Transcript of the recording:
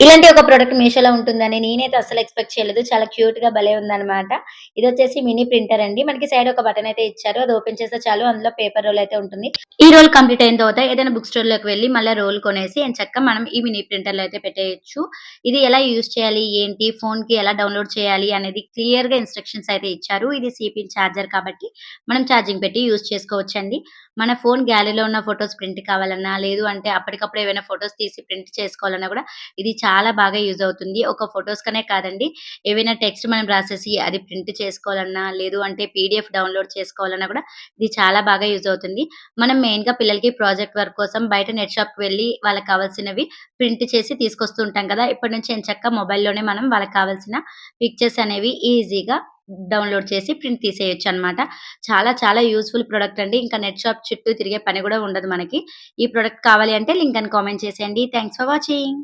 ఇలాంటి ఒక ప్రొడక్ట్ మీషోలో ఉంటుందని నేనైతే అస్సలు ఎక్స్‌పెక్ట్ చేయలేదు. చాలా క్యూట్‌గా భలే ఉందనమాట. ఇదొచ్చేసి మినీ ప్రింటర్ అండి. మనకి సైడ్ ఒక బటన్ అయితే ఇచ్చారు. అది ఓపెన్ చేస్తే చాలు అందులో పేపర్ రోల్ అయితే ఉంటుంది. ఈ రోల్ కంప్లీట్ అయిన తర్వాత ఏదైనా బుక్ స్టోర్‌లోకి వెళ్లి మళ్ళా రోల్ కొనేసి ఎంచక్కా మనం ఈ మినీ ప్రింటర్‌లో అయితే పెట్టేయొచ్చు. ఇది ఎలా యూజ్ చేయాలి? ఏంటి? ఫోన్‌కి ఎలా డౌన్‌లోడ్ చేయాలి? అనేది క్లియర్‌గా ఇన్‌స్ట్రక్షన్స్ అయితే ఇచ్చారు. ఇది సి-పిన్ చార్జర్ కాబట్టి మనం ఛార్జింగ్ పెట్టి యూజ్ చేసుకోవచ్చండి. మన ఫోన్ గ్యాలరీలో ఉన్న ఫోటోస్ ప్రింట్ కావాలన్నా, లేదు అంటే అప్పటికప్పుడు ఏవైనా ఫోటోస్ తీసి ప్రింట్ చేసుకోవాలన్నా గూడా ఇది చాలా బాగా యూజ్ అవుతుంది. ఒక ఫోటోస్ కనే కాదండి. ఏవైనా టెక్స్ట్ మనం రాసేసి అది ప్రింట్ చేసుకోవాలన్నా, లేదు అంటే పీడీఎఫ్ డౌన్‌లోడ్ చేసుకోవాలన్నా కూడా ఇది చాలా బాగా యూజ్ అవుతుంది. మనం మెయిన్‌గా పిల్లలకి ప్రాజెక్ట్ వర్క్ కోసం బయట నెట్ షాప్‌కి వెళ్లి వాళ్ళకి కావాల్సినవి ప్రింట్ చేసి తీసుకొస్తూ ఉంటాం కదా! ఇప్పటి నుంచి ఎంచక్కా మొబైల్‌లోనే మనం వాళ్ళకి కావాల్సిన పిక్చర్స్ అనేవి ఈజీగా డౌన్‌లోడ్ చేసి ప్రింట్ తీసేయొచ్చనమాట. చాలా చాలా యూజ్‌ఫుల్ ప్రొడక్ట్ అండి. ఇంకా నెట్ షాప్ చుట్టూ తిరిగే పని గూడా ఉండదు మనకి. ఈ ప్రొడక్ట్ కావాలి అంటే లింక్ అని కామెంట్ చేసేయండి. Thanks for watching.